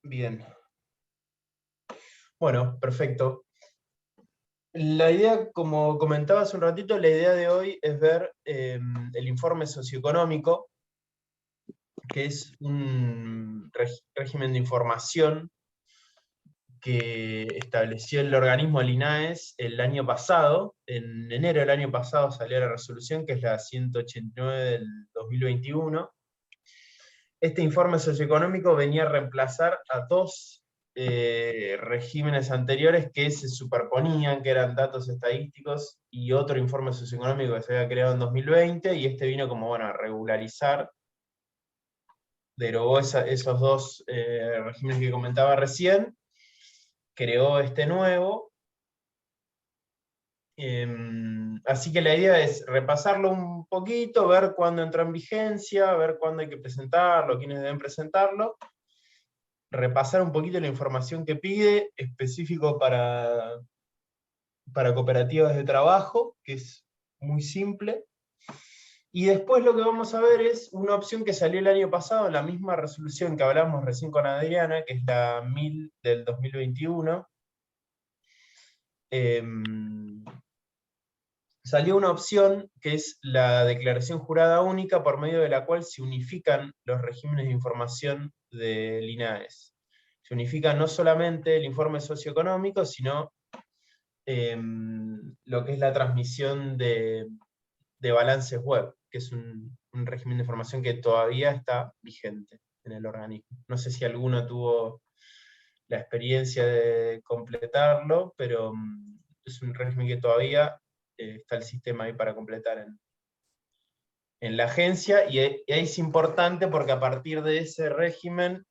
Bien. Bueno, perfecto. La idea, como comentaba hace un ratito, la idea de hoy es ver el informe socioeconómico, que es un régimen de información que estableció el organismo del INAES el año pasado. En enero del año pasado salió la resolución, que es la 189 del 2021. Este informe socioeconómico venía a reemplazar a dos regímenes anteriores que se superponían, que eran datos estadísticos, y otro informe socioeconómico que se había creado en 2020, y este vino como, bueno, a regularizar, derogó esos dos regímenes que comentaba recién, creó este nuevo. Así que la idea es repasarlo un poquito, ver cuándo entra en vigencia, ver cuándo hay que presentarlo, quiénes deben presentarlo, repasar un poquito la información que pide, específico para cooperativas de trabajo, que es muy simple. Y después lo que vamos a ver es una opción que salió el año pasado, la misma resolución que hablamos recién con Adriana, que es la 1000 del 2021. Salió una opción que es la declaración jurada única, por medio de la cual se unifican los regímenes de información del INAES. Se unifica no solamente el informe socioeconómico, sino lo que es la transmisión de balances web, que es un régimen de información que todavía está vigente en el organismo. No sé si alguno tuvo la experiencia de completarlo, pero es un régimen que todavía está el sistema ahí para completar en la agencia, y es importante porque a partir de ese régimen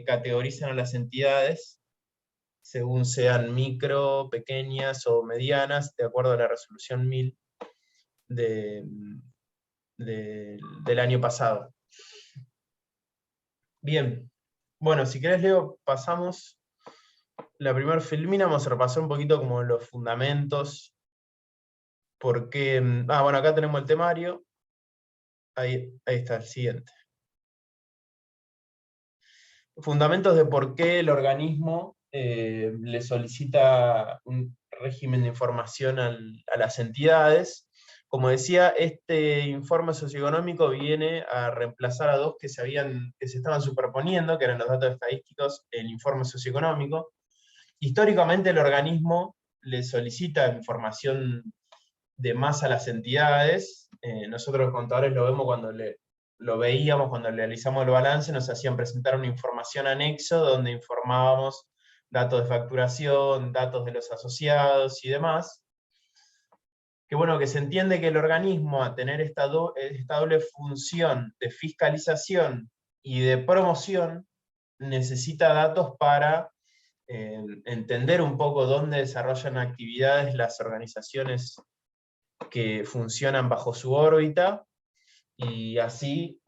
categorizan a las entidades según sean micro, pequeñas o medianas, de acuerdo a la resolución 1000 del año pasado. Bien, bueno, si querés, Leo, pasamos la primera filmina, vamos a repasar un poquito como los fundamentos, porque, bueno, acá tenemos el temario, ahí está el siguiente. Fundamentos de por qué el organismo le solicita un régimen de información a las entidades. Como decía, este informe socioeconómico viene a reemplazar a dos que se estaban superponiendo, que eran los datos estadísticos, el informe socioeconómico. Históricamente el organismo le solicita información de más a las entidades. Nosotros los contadores lo veíamos cuando realizamos el balance, nos hacían presentar una información anexo donde informábamos datos de facturación, datos de los asociados y demás. Que bueno, que se entiende que el organismo, a tener esta doble función de fiscalización y de promoción, necesita datos para entender un poco dónde desarrollan actividades las organizaciones que funcionan bajo su órbita, y así,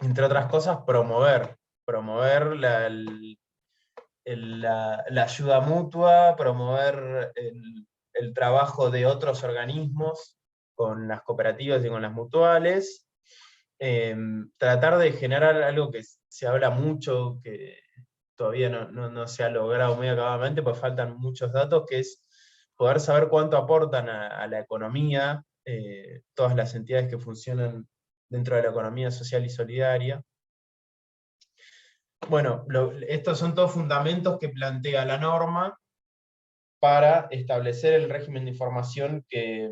entre otras cosas, promover la ayuda mutua, promover el trabajo de otros organismos con las cooperativas y con las mutuales, tratar de generar algo que se habla mucho, que todavía no se ha logrado muy acabadamente, pues faltan muchos datos, que es poder saber cuánto aportan a la economía todas las entidades que funcionan dentro de la economía social y solidaria. Bueno, estos son todos fundamentos que plantea la norma para establecer el régimen de información que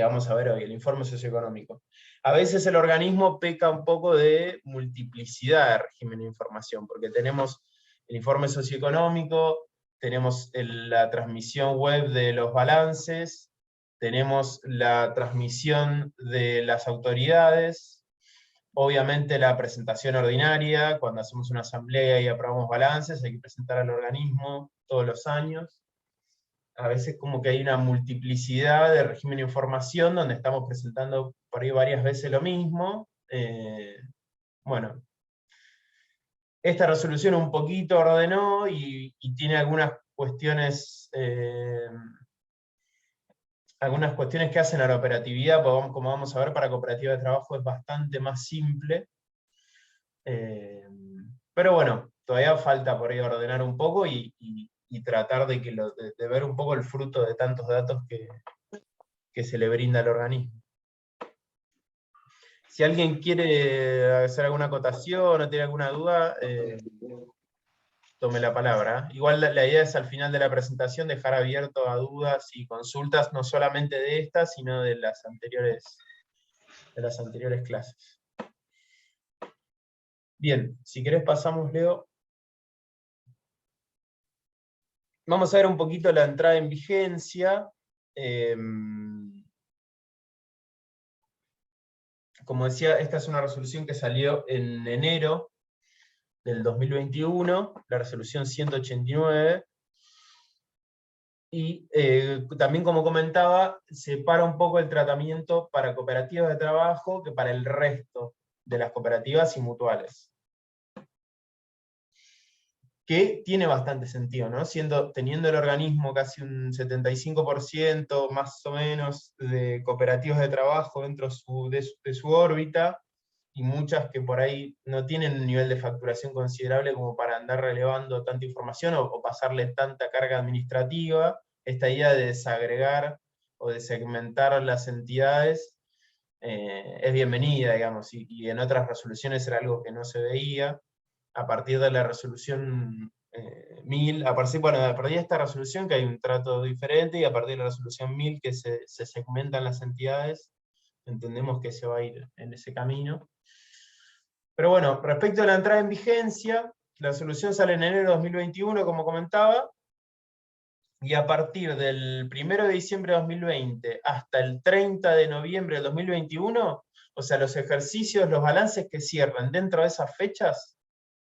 vamos a ver hoy, el informe socioeconómico. A veces el organismo peca un poco de multiplicidad de régimen de información, porque tenemos el informe socioeconómico, tenemos la transmisión web de los balances, tenemos la transmisión de las autoridades, obviamente la presentación ordinaria, cuando hacemos una asamblea y aprobamos balances, hay que presentar al organismo todos los años. A veces como que hay una multiplicidad de régimen de información donde estamos presentando por ahí varias veces lo mismo. Bueno, esta resolución un poquito ordenó y tiene algunas cuestiones que hacen a la operatividad, porque como vamos a ver, para cooperativa de trabajo es bastante más simple. Pero bueno, todavía falta por ahí ordenar un poco y tratar de ver un poco el fruto de tantos datos que se le brinda al organismo. Si alguien quiere hacer alguna acotación o tiene alguna duda, tome la palabra. Igual la idea es al final de la presentación dejar abierto a dudas y consultas, no solamente de esta, sino de las anteriores clases. Bien, si querés pasamos, Leo. Vamos a ver un poquito la entrada en vigencia. Como decía, esta es una resolución que salió en enero del 2021, la resolución 189, y también, como comentaba, separa un poco el tratamiento para cooperativas de trabajo que para el resto de las cooperativas y mutuales. Que tiene bastante sentido, ¿no? Teniendo el organismo casi un 75% más o menos de cooperativas de trabajo dentro de su órbita, y muchas que por ahí no tienen un nivel de facturación considerable como para andar relevando tanta información o pasarle tanta carga administrativa, esta idea de desagregar o de segmentar las entidades es bienvenida, digamos, y en otras resoluciones era algo que no se veía. A partir de la resolución 1000, a partir de esta resolución que hay un trato diferente, y a partir de la resolución 1000 que se segmentan las entidades, entendemos que se va a ir en ese camino. Pero bueno, respecto a la entrada en vigencia, la resolución sale en enero de 2021, como comentaba, y a partir del 1 de diciembre de 2020 hasta el 30 de noviembre de 2021, o sea, los ejercicios, los balances que cierran dentro de esas fechas,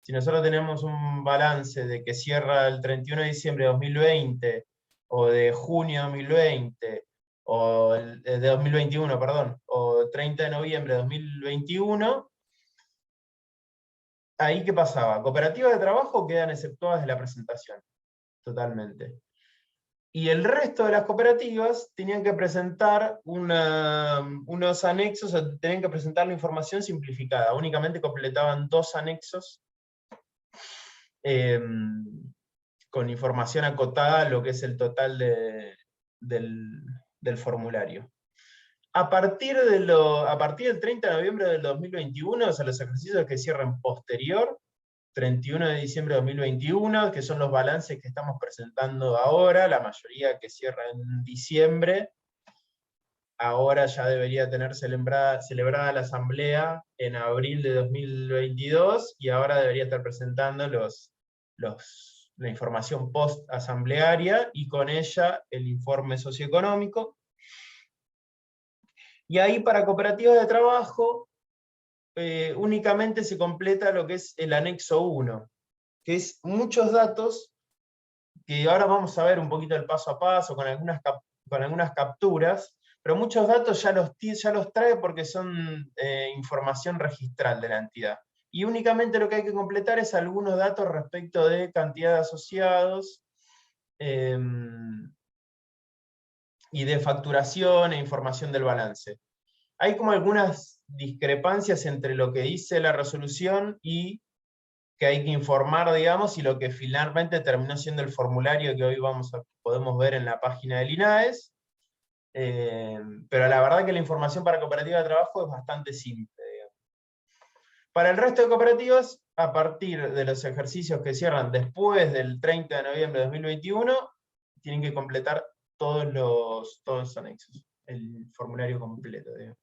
si nosotros tenemos un balance de que cierra el 31 de diciembre de 2020, o de junio de 2020, o de 2021, perdón, o 30 de noviembre de 2021, ahí ¿qué pasaba? Cooperativas de trabajo quedan exceptuadas de la presentación, totalmente. Y el resto de las cooperativas tenían que presentar unos anexos, o tenían que presentar la información simplificada. Únicamente completaban 2 anexos con información acotada, lo que es el total del formulario. A partir del 30 de noviembre del 2021, o sea, los ejercicios que cierren posterior, 31 de diciembre de 2021, que son los balances que estamos presentando ahora, la mayoría que cierra en diciembre, ahora ya debería tener celebrada la asamblea en abril de 2022, y ahora debería estar presentando la información post-asamblearia, y con ella el informe socioeconómico. Y ahí para cooperativas de trabajo, únicamente se completa lo que es el anexo 1, que es muchos datos, que ahora vamos a ver un poquito el paso a paso, con algunas capturas, pero muchos datos ya los trae porque son información registral de la entidad. Y únicamente lo que hay que completar es algunos datos respecto de cantidad de asociados, y de facturación e información del balance. Hay como algunas discrepancias entre lo que dice la resolución y que hay que informar, digamos, y lo que finalmente terminó siendo el formulario que hoy podemos ver en la página del INAES. Pero la verdad que la información para cooperativa de trabajo es bastante simple, digamos. Para el resto de cooperativas, a partir de los ejercicios que cierran después del 30 de noviembre de 2021, tienen que completar todos los anexos, el formulario completo, digamos.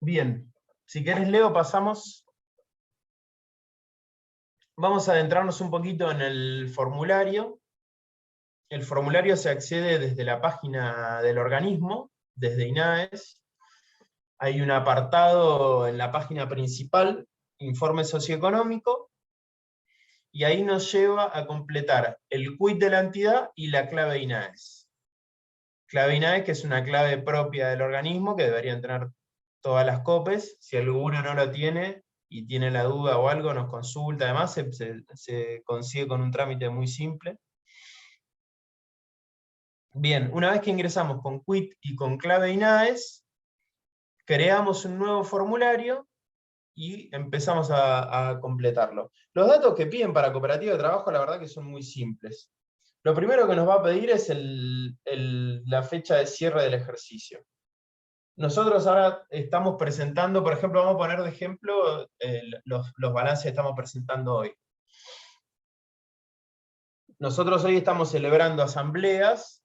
Bien, si querés, Leo, pasamos. Vamos a adentrarnos un poquito en el formulario. El formulario se accede desde la página del organismo, desde INAES. Hay un apartado en la página principal, informe socioeconómico, y ahí nos lleva a completar el quit de la entidad y la clave INAES. Clave INAES, que es una clave propia del organismo, que deberían tener todas las COPES. Si alguno no lo tiene y tiene la duda o algo, nos consulta. Además, se consigue con un trámite muy simple. Bien, una vez que ingresamos con quit y con clave INAES, creamos un nuevo formulario, y empezamos a completarlo. Los datos que piden para cooperativa de trabajo, la verdad que son muy simples. Lo primero que nos va a pedir es la fecha de cierre del ejercicio. Nosotros ahora estamos presentando, por ejemplo, vamos a poner de ejemplo los balances que estamos presentando hoy. Nosotros hoy estamos celebrando asambleas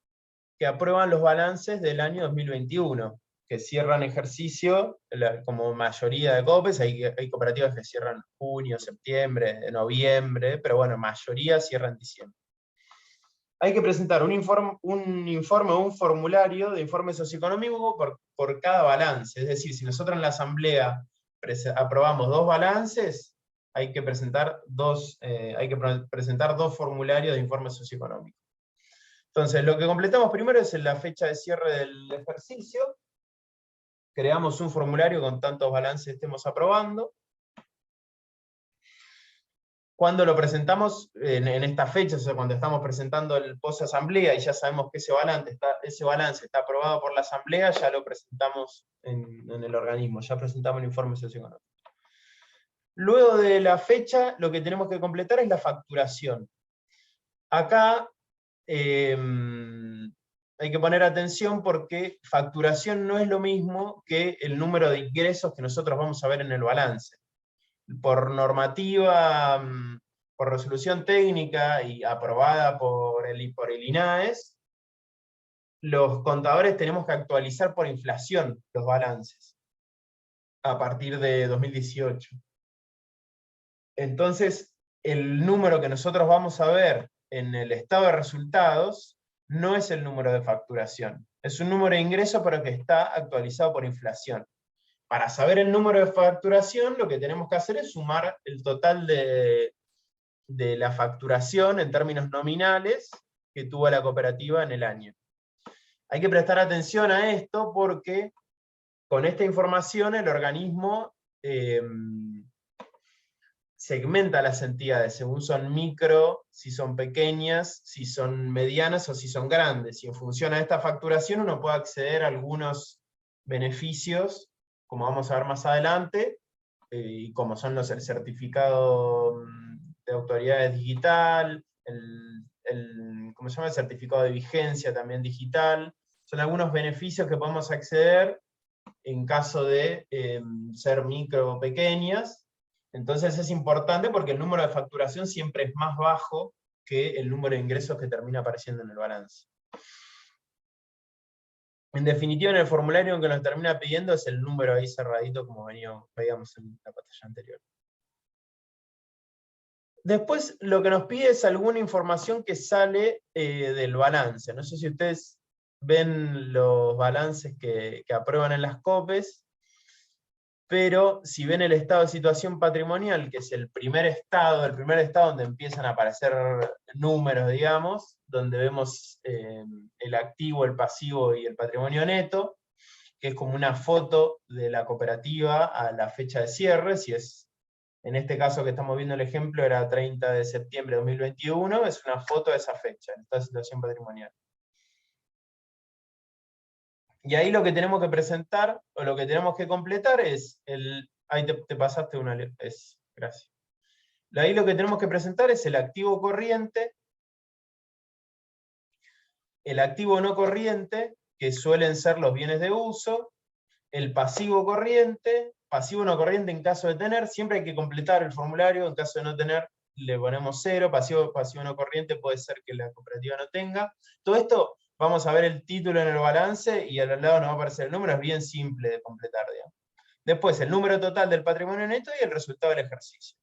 que aprueban los balances del año 2021, que cierran ejercicio, como mayoría de COPES, hay cooperativas que cierran junio, septiembre, noviembre, pero bueno, mayoría cierran en diciembre. Hay que presentar un informe o un formulario de informe socioeconómico por cada balance. Es decir, si nosotros en la asamblea aprobamos 2 balances, hay que presentar dos formularios de informe socioeconómico. Entonces, lo que completamos primero es la fecha de cierre del ejercicio. Creamos un formulario con tantos balances estemos aprobando. Cuando lo presentamos en esta fecha, o sea, cuando estamos presentando el post-asamblea y ya sabemos que ese balance está aprobado por la asamblea, ya lo presentamos en el organismo, ya presentamos el informe socioeconómico. Luego de la fecha, lo que tenemos que completar es la facturación. Acá hay que poner atención porque facturación no es lo mismo que el número de ingresos que nosotros vamos a ver en el balance. Por normativa, por resolución técnica y aprobada por el INAES, los contadores tenemos que actualizar por inflación los balances a partir de 2018. Entonces, el número que nosotros vamos a ver en el estado de resultados no es el número de facturación, es un número de ingreso pero que está actualizado por inflación. Para saber el número de facturación, lo que tenemos que hacer es sumar el total de la facturación en términos nominales que tuvo la cooperativa en el año. Hay que prestar atención a esto porque con esta información el organismo segmenta las entidades según son micro, si son pequeñas, si son medianas o si son grandes. Y en función a esta facturación uno puede acceder a algunos beneficios, como vamos a ver más adelante, y como son el certificado de autoridades digital, ¿cómo se llama? El certificado de vigencia también digital. Son algunos beneficios que podemos acceder en caso de ser micro o pequeñas. Entonces es importante porque el número de facturación siempre es más bajo que el número de ingresos que termina apareciendo en el balance. En definitiva, en el formulario que nos termina pidiendo es el número ahí cerradito, como veíamos en la pantalla anterior. Después lo que nos pide es alguna información que sale del balance. No sé si ustedes ven los balances que aprueban en las COPES, pero si ven el estado de situación patrimonial, que es el primer estado donde empiezan a aparecer números, digamos, donde vemos el activo, el pasivo y el patrimonio neto, que es como una foto de la cooperativa a la fecha de cierre, si es, en este caso que estamos viendo el ejemplo, era 30 de septiembre de 2021, es una foto de esa fecha, en esta situación patrimonial. Y ahí lo que tenemos que presentar, o lo que tenemos que completar es ahí te pasaste una, gracias. Ahí lo que tenemos que presentar es el activo corriente, el activo no corriente, que suelen ser los bienes de uso, el pasivo corriente, pasivo no corriente en caso de tener, siempre hay que completar el formulario, en caso de no tener, le ponemos 0, pasivo no corriente puede ser que la cooperativa no tenga. Todo esto, vamos a ver el título en el balance, y al lado nos va a aparecer el número, es bien simple de completar, digamos. Después, el número total del patrimonio neto y el resultado del ejercicio.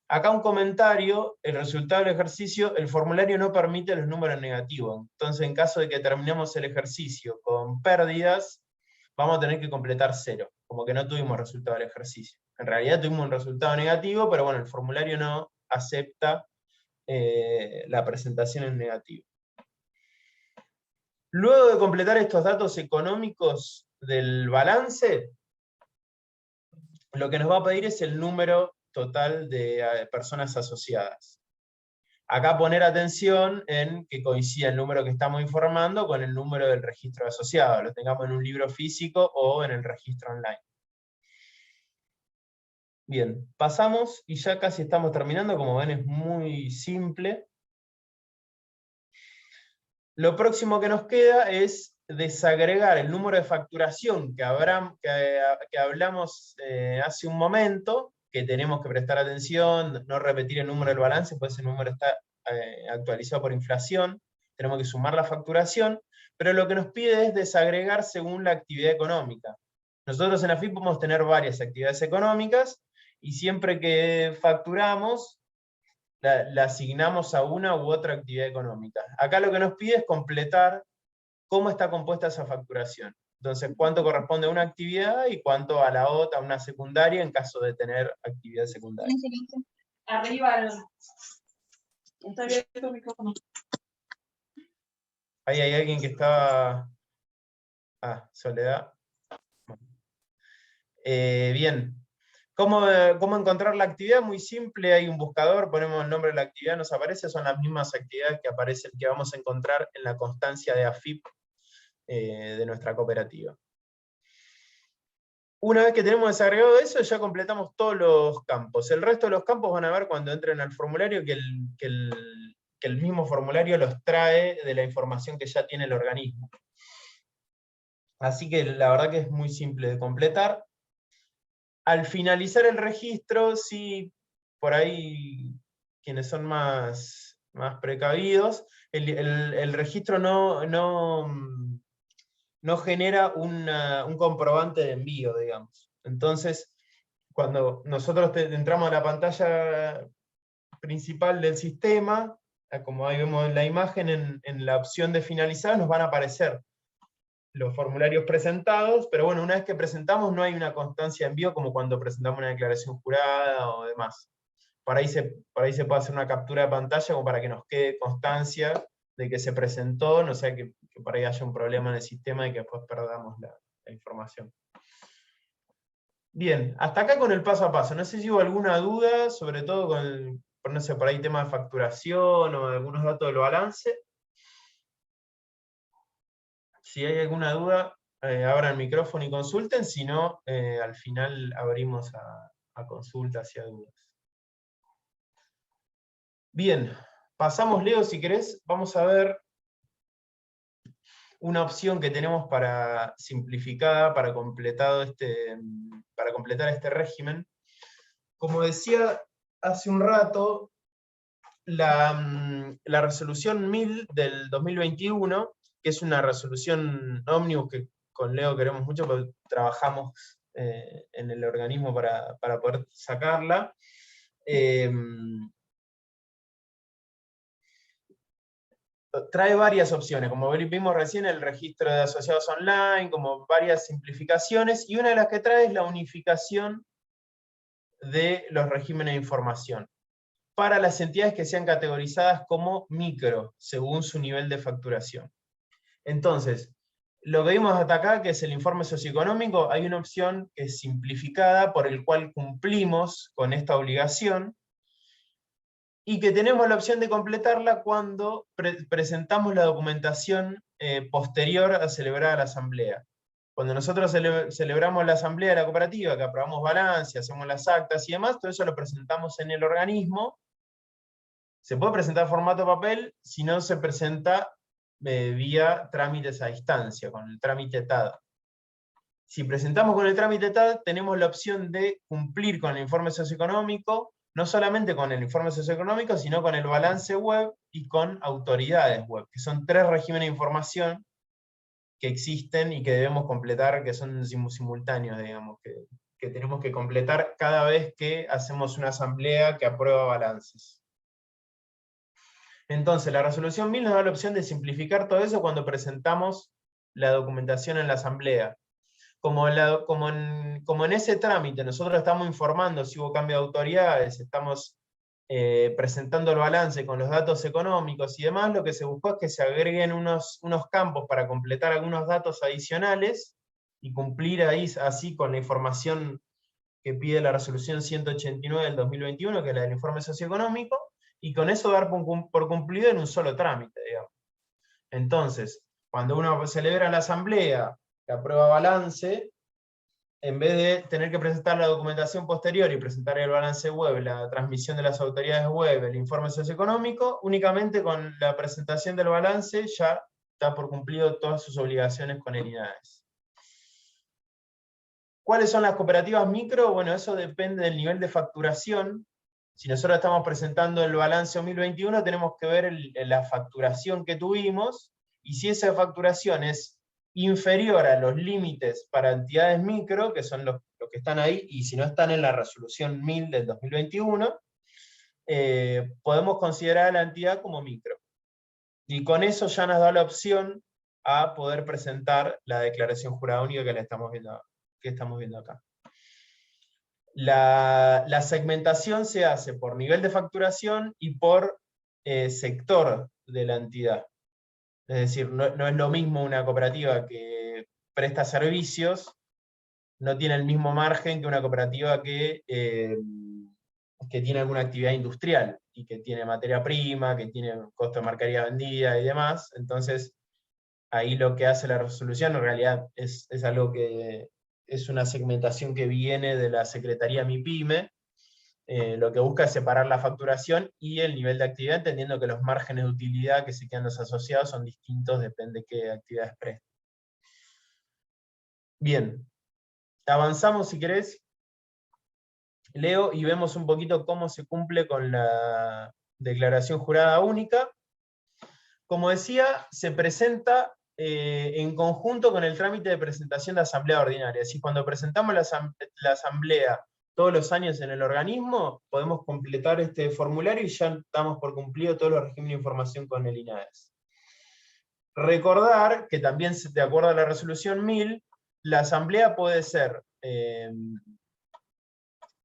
Acá un comentario, el resultado del ejercicio, el formulario no permite los números negativos, entonces en caso de que terminemos el ejercicio con pérdidas, vamos a tener que completar 0, como que no tuvimos resultado del ejercicio. En realidad tuvimos un resultado negativo, pero bueno, el formulario no acepta la presentación en negativo. Luego de completar estos datos económicos del balance, lo que nos va a pedir es el número total de personas asociadas. Acá poner atención en que coincida el número que estamos informando con el número del registro de asociados, lo tengamos en un libro físico o en el registro online. Bien, pasamos y ya casi estamos terminando, como ven es muy simple. Lo próximo que nos queda es desagregar el número de facturación que hablamos hace un momento, que tenemos que prestar atención, no repetir el número del balance, pues ese número está actualizado por inflación, tenemos que sumar la facturación, pero lo que nos pide es desagregar según la actividad económica. Nosotros en AFIP podemos tener varias actividades económicas, y siempre que facturamos, la asignamos a una u otra actividad económica. Acá lo que nos pide es completar cómo está compuesta esa facturación. Entonces, cuánto corresponde a una actividad y cuánto a la otra, a una secundaria, en caso de tener actividad secundaria. Arriba, está abierto el micrófono. Ahí hay alguien que estaba... Soledad. Bien. ¿Cómo encontrar la actividad? Muy simple, hay un buscador, ponemos el nombre de la actividad, nos aparece, son las mismas actividades que aparecen, que vamos a encontrar en la constancia de AFIP de nuestra cooperativa. Una vez que tenemos desagregado eso, ya completamos todos los campos. El resto de los campos van a ver cuando entren al formulario que el mismo formulario los trae de la información que ya tiene el organismo. Así que la verdad que es muy simple de completar. Al finalizar el registro, sí, por ahí quienes son más precavidos, el registro no genera un comprobante de envío, digamos. Entonces, cuando nosotros entramos a la pantalla principal del sistema, como ahí vemos en la imagen, en la opción de finalizar, nos van a aparecer los formularios presentados, pero bueno, una vez que presentamos no hay una constancia de envío como cuando presentamos una declaración jurada o demás. Por ahí se puede hacer una captura de pantalla como para que nos quede constancia de que se presentó, no sea que por ahí haya un problema en el sistema y que después perdamos la información. Bien, hasta acá con el paso a paso. No sé si hubo alguna duda, sobre todo con no sé, por ahí tema de facturación o de algunos datos del balance. Si hay alguna duda, abran el micrófono y consulten, si no, al final abrimos a consultas y a dudas. Bien, pasamos, Leo, si querés, vamos a ver una opción que tenemos para simplificada, para completar este régimen. Como decía hace un rato, la resolución 1000 del 2021, que es una resolución ómnibus que con Leo queremos mucho, porque trabajamos en el organismo para poder sacarla, trae varias opciones, como vimos recién, el registro de asociados online, como varias simplificaciones, y una de las que trae es la unificación de los regímenes de información para las entidades que sean categorizadas como micro, según su nivel de facturación. Entonces, lo que vimos hasta acá, que es el informe socioeconómico, hay una opción que es simplificada, por el cual cumplimos con esta obligación, y que tenemos la opción de completarla cuando presentamos la documentación posterior a celebrar la asamblea. Cuando nosotros celebramos la asamblea de la cooperativa, que aprobamos balance, hacemos las actas y demás, todo eso lo presentamos en el organismo. Se puede presentar en formato papel, si no se presenta vía trámites a distancia, con el trámite TAD. Si presentamos con el trámite TAD, tenemos la opción de cumplir con el informe socioeconómico, no solamente con el informe socioeconómico, sino con el balance web y con autoridades web, que son 3 regímenes de información que existen y que debemos completar, que son simultáneos, digamos, que tenemos que completar cada vez que hacemos una asamblea que aprueba balances. Entonces, la resolución 1000 nos da la opción de simplificar todo eso cuando presentamos la documentación en la asamblea. Como en ese trámite nosotros estamos informando si hubo cambio de autoridades, estamos presentando el balance con los datos económicos y demás, lo que se buscó es que se agreguen unos campos para completar algunos datos adicionales y cumplir así con la información que pide la resolución 189 del 2021, que es la del informe socioeconómico, y con eso dar por cumplido en un solo trámite, digamos. Entonces, cuando uno celebra la asamblea, que aprueba balance, en vez de tener que presentar la documentación posterior y presentar el balance web, la transmisión de las autoridades web, el informe socioeconómico, únicamente con la presentación del balance ya está por cumplido todas sus obligaciones con el INADES. ¿Cuáles son las cooperativas micro? Bueno, eso depende del nivel de facturación. Si nosotros estamos presentando el balance 2021, tenemos que ver la facturación que tuvimos, y si esa facturación es inferior a los límites para entidades micro, que son los que están ahí, y si no están en la resolución 1000 del 2021, podemos considerar a la entidad como micro. Y con eso ya nos da la opción a poder presentar la declaración jurada única que estamos viendo acá. La segmentación se hace por nivel de facturación y por sector de la entidad. Es decir, no es lo mismo una cooperativa que presta servicios, no tiene el mismo margen que una cooperativa que tiene alguna actividad industrial, y que tiene materia prima, que tiene costo de mercadería vendida y demás. Entonces, ahí lo que hace la resolución en realidad es algo que es una segmentación que viene de la Secretaría MIPYME. Lo que busca es separar la facturación y el nivel de actividad, entendiendo que los márgenes de utilidad que se quedan los asociados son distintos, depende de qué actividades prestan. Bien, avanzamos si querés, Leo, y vemos un poquito cómo se cumple con la declaración jurada única. Como decía, se presenta en conjunto con el trámite de presentación de asamblea ordinaria. Es decir, cuando presentamos la asamblea todos los años en el organismo, podemos completar este formulario y ya estamos por cumplido todos los regímenes de información con el INADES. Recordar que también, de acuerdo a la resolución 1000, la asamblea puede ser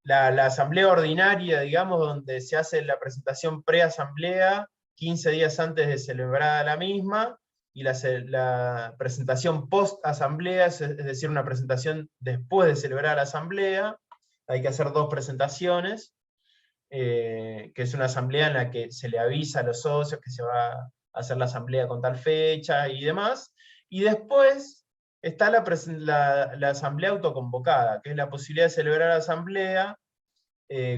la asamblea ordinaria, digamos, donde se hace la presentación pre-asamblea 15 días antes de celebrada la misma, y la presentación post-asamblea, es decir, una presentación después de celebrar la asamblea. Hay que hacer 2 presentaciones, que es una asamblea en la que se le avisa a los socios que se va a hacer la asamblea con tal fecha y demás, y después está la asamblea autoconvocada, que es la posibilidad de celebrar la asamblea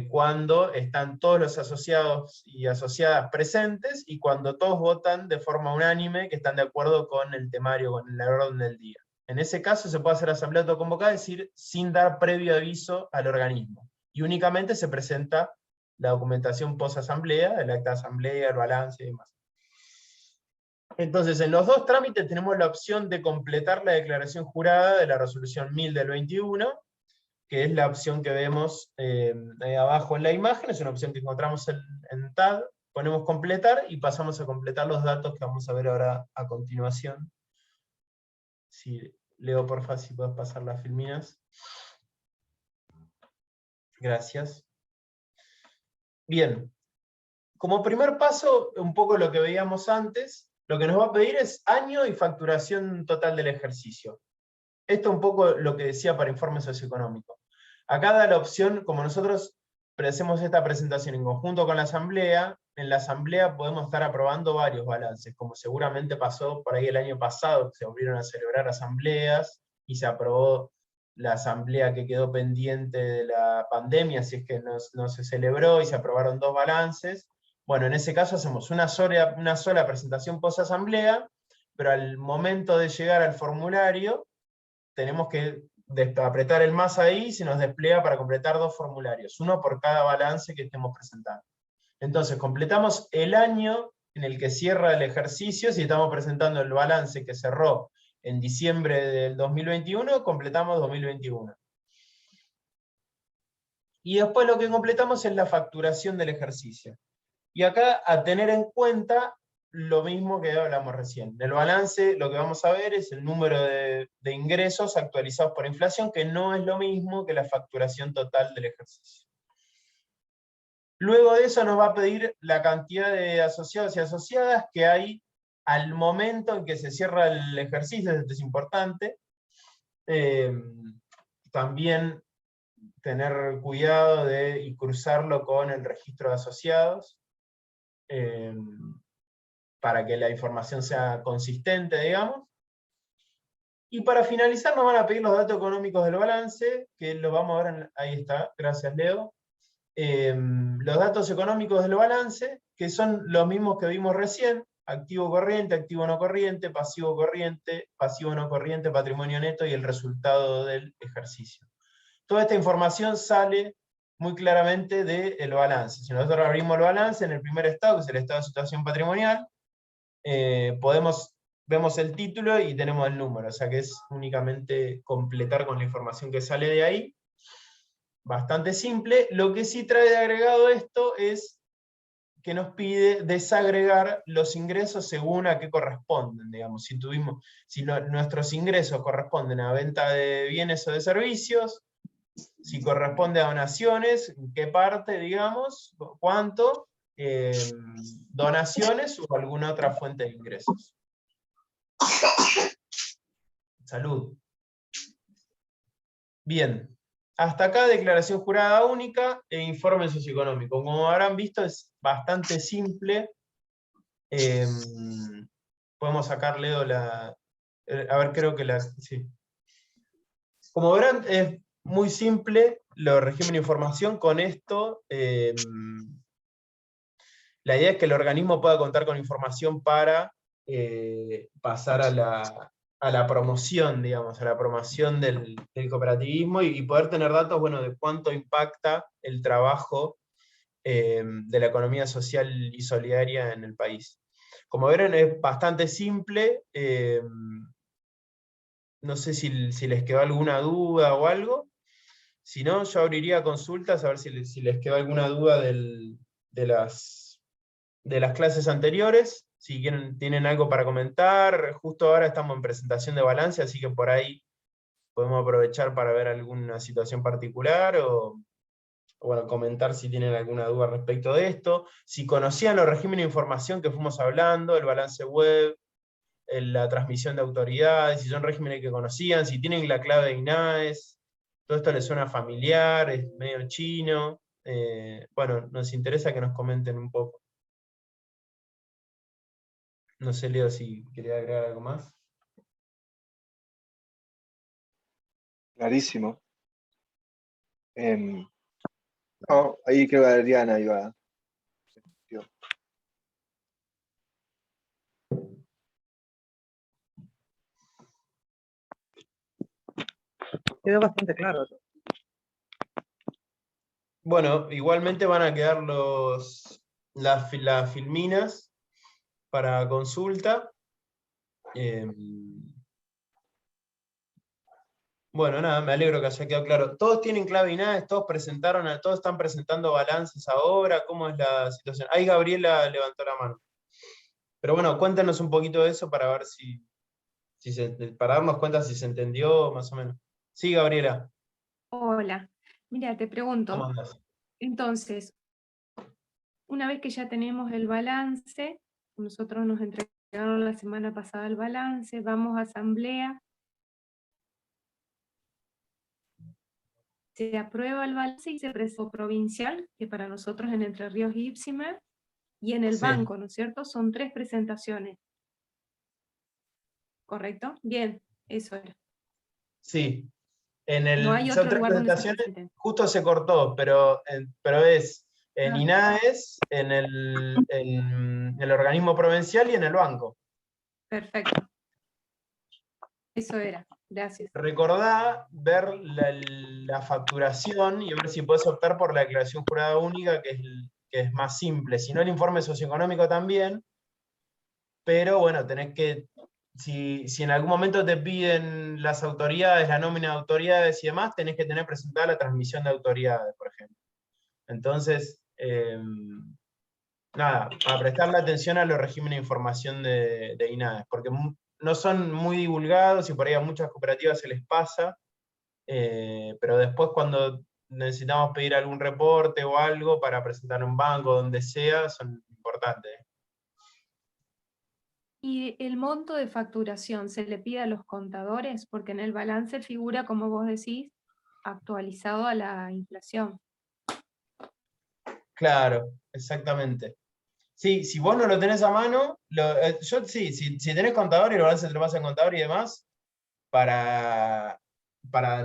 cuando están todos los asociados y asociadas presentes, y cuando todos votan de forma unánime que están de acuerdo con el temario, con el orden del día. En ese caso se puede hacer asamblea autoconvocada, es decir, sin dar previo aviso al organismo, y únicamente se presenta la documentación post-asamblea, el acta de asamblea, el balance y demás. Entonces, en los 2 trámites tenemos la opción de completar la declaración jurada de la resolución 1000 del 21, que es la opción que vemos ahí abajo en la imagen. Es una opción que encontramos en TAD, ponemos completar y pasamos a completar los datos que vamos a ver ahora a continuación. Si, Leo, porfa, si puedes pasar las filminas. Gracias. Bien, como primer paso, un poco lo que veíamos antes, lo que nos va a pedir es año y facturación total del ejercicio. Esto es un poco lo que decía para informe socioeconómico. Acá da la opción, como nosotros hacemos esta presentación en conjunto con la asamblea, en la asamblea podemos estar aprobando varios balances, como seguramente pasó por ahí el año pasado, que se volvieron a celebrar asambleas, y se aprobó la asamblea que quedó pendiente de la pandemia, si es que no se celebró, y se aprobaron 2 balances. Bueno, en ese caso hacemos una sola presentación post-asamblea, pero al momento de llegar al formulario, tenemos que apretar el más ahí, y se nos despliega para completar 2 formularios, uno por cada balance que estemos presentando. Entonces, completamos el año en el que cierra el ejercicio. Si estamos presentando el balance que cerró en diciembre del 2021, completamos 2021. Y después lo que completamos es la facturación del ejercicio. Y acá, a tener en cuenta lo mismo que hablamos recién. En el balance lo que vamos a ver es el número de ingresos actualizados por inflación, que no es lo mismo que la facturación total del ejercicio. Luego de eso nos va a pedir la cantidad de asociados y asociadas que hay al momento en que se cierra el ejercicio. Esto es importante. También tener cuidado y cruzarlo con el registro de asociados, para que la información sea consistente, digamos. Y para finalizar nos van a pedir los datos económicos del balance, que los vamos a ver, ahí está, gracias Leo. Los datos económicos del balance, que son los mismos que vimos recién: activo corriente, activo no corriente, pasivo no corriente, patrimonio neto y el resultado del ejercicio. Toda esta información sale muy claramente del balance. Si nosotros abrimos el balance en el primer estado, que es el estado de situación patrimonial, vemos el título y tenemos el número, o sea que es únicamente completar con la información que sale de ahí. Bastante simple. Lo que sí trae de agregado esto es que nos pide desagregar los ingresos según a qué corresponden, digamos. Si nuestros ingresos corresponden a venta de bienes o de servicios, si corresponde a donaciones, qué parte, digamos, cuánto, donaciones o alguna otra fuente de ingresos. Salud. Bien. Hasta acá declaración jurada única e informe socioeconómico. Como habrán visto, es bastante simple. Podemos sacar, Leo, a ver, creo que sí. Como verán, es muy simple los regímenes de información. Con esto, la idea es que el organismo pueda contar con información para pasar a la promoción, digamos, a la promoción del cooperativismo y poder tener datos, bueno, de cuánto impacta el trabajo de la economía social y solidaria en el país. Como verán, es bastante simple. No sé si les quedó alguna duda o algo. Si no, yo abriría consultas a ver si les quedó alguna duda de las clases anteriores. Si tienen algo para comentar. Justo ahora estamos en presentación de balance, así que por ahí podemos aprovechar para ver alguna situación particular o bueno, comentar si tienen alguna duda respecto de esto. Si conocían los regímenes de información que fuimos hablando, el balance web, la transmisión de autoridades, si son regímenes que conocían, si tienen la clave de INAES, todo esto les suena familiar, es medio chino. Bueno, nos interesa que nos comenten un poco. No sé, Leo, si quería agregar algo más. Clarísimo. No, ahí creo que Adriana iba. Quedó bastante claro. Bueno, igualmente van a quedar las filminas para consulta. Bueno, nada, me alegro que haya quedado claro. ¿Todos tienen clave INAES? ¿Todos están presentando balances ahora? ¿Cómo es la situación? Ahí Gabriela levantó la mano. Pero bueno, cuéntanos un poquito de eso para ver para darnos cuenta si se entendió más o menos. Sí, Gabriela. Hola, mira, te ¿Cómo pregunto, andás? entonces, una vez que ya tenemos el balance, nosotros nos entregaron la semana pasada el balance, vamos a asamblea, se aprueba el balance y se presenta provincial, que para nosotros en Entre Ríos y Ipsimer, y en el Sí. banco, ¿no es cierto? Son 3 presentaciones. ¿Correcto? Bien, eso era. Sí. No hay Son otro 3 lugar donde se presentaciones, presenten. justo se cortó, pero es en Ah. INAES, en el organismo provincial y en el banco. Perfecto. Eso era, gracias. Recordá ver la facturación y ver si podés optar por la declaración jurada única, que es más simple. Si no, el informe socioeconómico también, pero bueno, tenés que, si en algún momento te piden las autoridades, la nómina de autoridades y demás, tenés que tener presentada la transmisión de autoridades, por ejemplo. Entonces, nada, para prestarle atención a los regímenes de información de INAES, porque no son muy divulgados y por ahí a muchas cooperativas se les pasa, pero después cuando necesitamos pedir algún reporte o algo para presentar en un banco, donde sea, son importantes. ¿Y el monto de facturación se le pide a los contadores? Porque en el balance figura, como vos decís, actualizado a la inflación. Claro, exactamente. Sí, si vos no lo tenés a mano, si tenés contador y el balance te lo pasa en contador y demás, para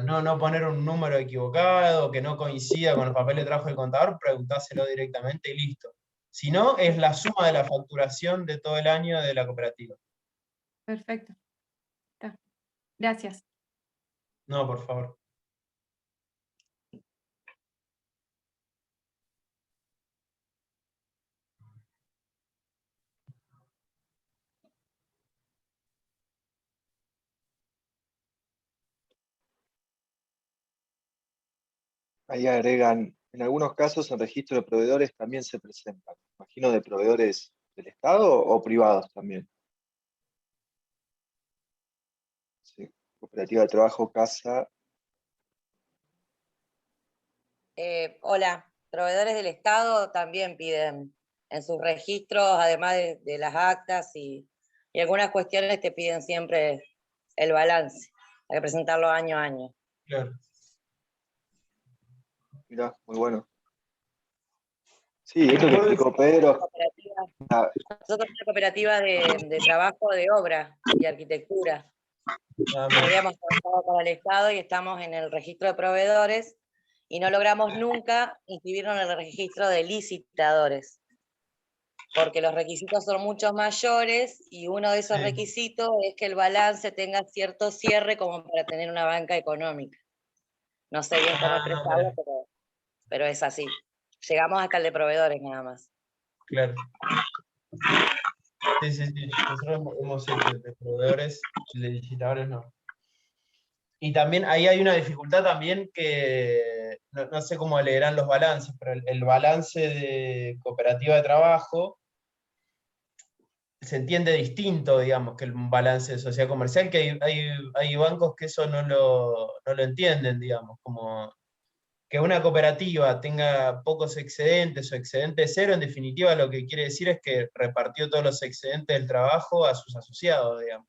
no poner un número equivocado, que no coincida con el papel de trabajo del contador, preguntáselo directamente y listo. Si no, es la suma de la facturación de todo el año de la cooperativa. Perfecto. Está. Gracias. No, por favor. Ahí agregan, en algunos casos en registro de proveedores también se presentan. Imagino de proveedores del Estado o privados también. Sí. Cooperativa de trabajo, casa. Hola, proveedores del Estado también piden en sus registros, además de las actas y algunas cuestiones, te piden siempre el balance. Hay que presentarlo año a año. Claro. Mirá, muy bueno. Sí, esto que explicó Pedro. Nosotros somos una cooperativa de trabajo de obra y arquitectura. Habíamos trabajado para el Estado y estamos en el registro de proveedores y no logramos nunca inscribirnos en el registro de licitadores, porque los requisitos son mucho mayores y uno de esos requisitos es que el balance tenga cierto cierre como para tener una banca económica. No sé bien cómo expresarlo, pero es así. Llegamos hasta el de proveedores nada más. Claro. Sí. Nosotros hemos hecho de proveedores, de licitadores no. Y también ahí hay una dificultad también que no sé cómo leerán los balances, pero el balance de cooperativa de trabajo se entiende distinto, digamos, que el balance de sociedad comercial, que hay bancos que eso no lo entienden, digamos, como que una cooperativa tenga pocos excedentes o excedente cero, en definitiva lo que quiere decir es que repartió todos los excedentes del trabajo a sus asociados, digamos.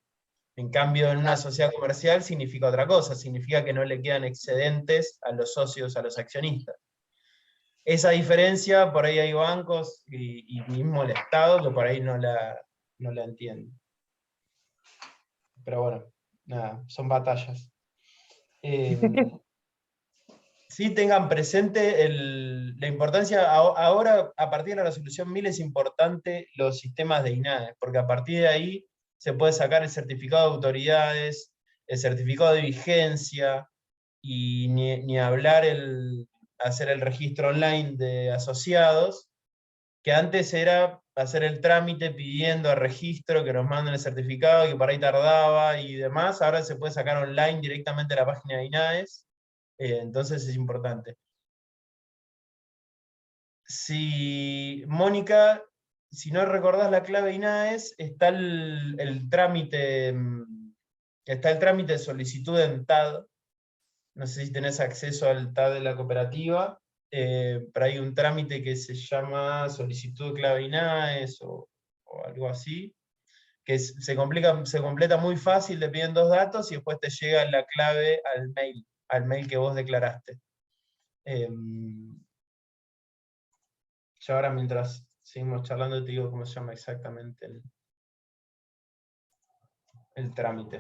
En cambio, en una sociedad comercial significa otra cosa, significa que no le quedan excedentes a los socios, a los accionistas. Esa diferencia, por ahí hay bancos y mismo el Estado que por ahí no la entienden. Pero bueno, nada, son batallas. Sí tengan presente la importancia, ahora a partir de la resolución 1000 es importante los sistemas de INADE, porque a partir de ahí se puede sacar el certificado de autoridades, el certificado de vigencia, y ni hablar hacer el registro online de asociados, que antes era hacer el trámite pidiendo a registro que nos manden el certificado, que por ahí tardaba y demás, ahora se puede sacar online directamente a la página de INADES. Entonces es importante. Si, Mónica, si no recordás la clave INADES, está el trámite de solicitud en TAD. No sé si tenés acceso al TAD de la cooperativa, pero hay un trámite que se llama solicitud de clave INADES o algo así, que se completa muy fácil, te piden 2 datos y después te llega la clave al mail que vos declaraste. Yo ahora, mientras seguimos charlando, te digo cómo se llama exactamente el trámite.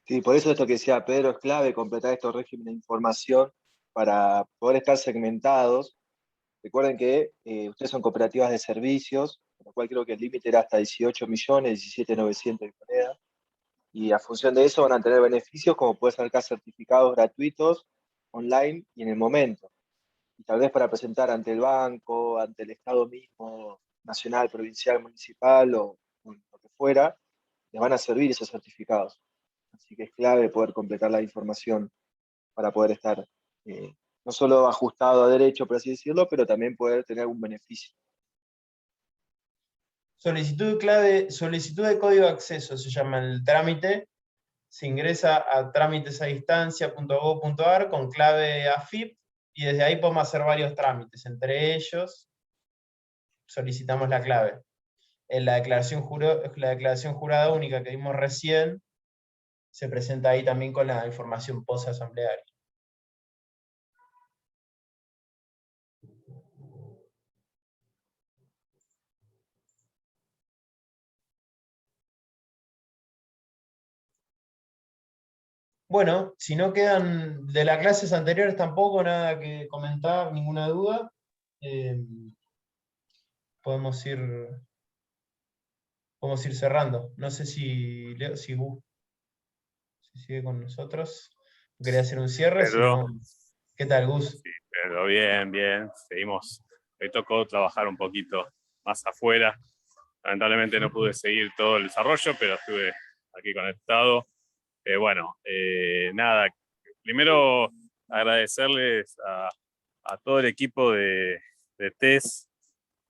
Sí, por eso esto que decía Pedro es clave, completar estos regímenes de información para poder estar segmentados. Recuerden que ustedes son cooperativas de servicios, con lo cual creo que el límite era hasta 18 millones, 17.900 de moneda. Y a función de eso van a tener beneficios como pueden sacar certificados gratuitos online y en el momento. Y tal vez para presentar ante el banco, ante el Estado mismo, nacional, provincial, municipal o lo que fuera, les van a servir esos certificados. Así que es clave poder completar la información para poder estar no solo ajustado a derecho, por así decirlo, pero también poder tener algún beneficio. Solicitud de código de acceso se llama el trámite. Se ingresa a trámitesadistancia.gov.ar con clave AFIP y desde ahí podemos hacer varios trámites. Entre ellos, solicitamos la clave. En la declaración jurada única que vimos recién, se presenta ahí también con la información post-asamblearia. Bueno, si no quedan de las clases anteriores tampoco nada que comentar, ninguna duda, podemos ir cerrando. No sé si Gus si sigue con nosotros. Quería hacer un cierre, si Pedro. no. ¿Qué tal, Gus? Sí, pero bien, bien. Seguimos. Me tocó trabajar un poquito más afuera. Lamentablemente no pude seguir todo el desarrollo, pero estuve aquí conectado. Nada. Primero agradecerles a todo el equipo de TES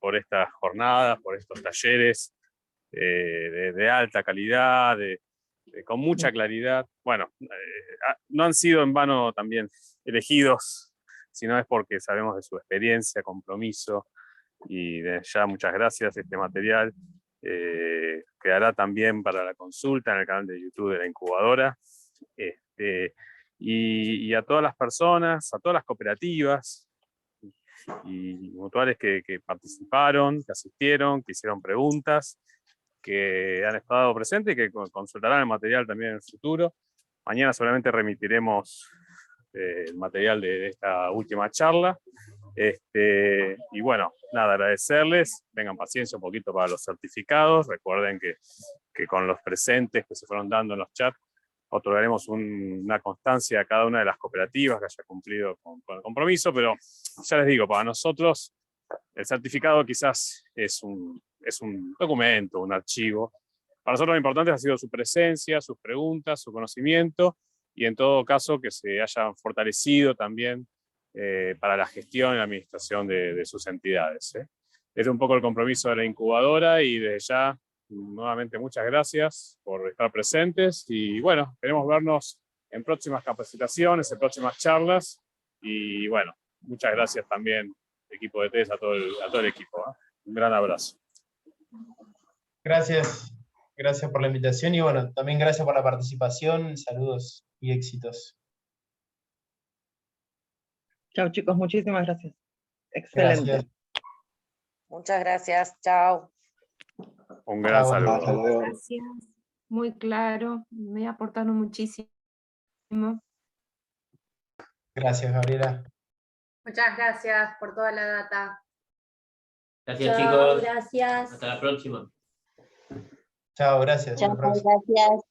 por estas jornadas, por estos talleres de alta calidad, con mucha claridad. Bueno, no han sido en vano también elegidos, sino es porque sabemos de su experiencia, compromiso, y de ya muchas gracias. Este material quedará también para la consulta en el canal de YouTube de la incubadora. Y a todas las personas, a todas las cooperativas y mutuales que participaron, que asistieron, que hicieron preguntas, que han estado presentes y que consultarán el material también en el futuro. Mañana seguramente remitiremos el material de esta última charla. Y bueno, nada, agradecerles, tengan paciencia un poquito para los certificados, recuerden que con los presentes que se fueron dando en los chats, otorgaremos una constancia a cada una de las cooperativas que haya cumplido con el compromiso, pero ya les digo, para nosotros el certificado quizás es un documento, un archivo. Para nosotros lo importante ha sido su presencia, sus preguntas, su conocimiento, y en todo caso que se hayan fortalecido también para la gestión y la administración de sus entidades. Este es un poco el compromiso de la incubadora, y desde ya, nuevamente, muchas gracias por estar presentes, y bueno, queremos vernos en próximas capacitaciones, en próximas charlas, y bueno, muchas gracias también, equipo de TES, a todo el equipo. Un gran abrazo. Gracias por la invitación y bueno, también gracias por la participación, saludos y éxitos. Chao, chicos, muchísimas gracias. Excelente. Gracias. Muchas gracias, chao. Un gran Chao. saludo. Hasta luego. Gracias, muy claro, me aportaron muchísimo. Gracias, Gabriela. Muchas gracias por toda la data. Gracias, Chao, chicos. gracias. Hasta la próxima. Chao, gracias. Chao, Hasta la próxima. gracias.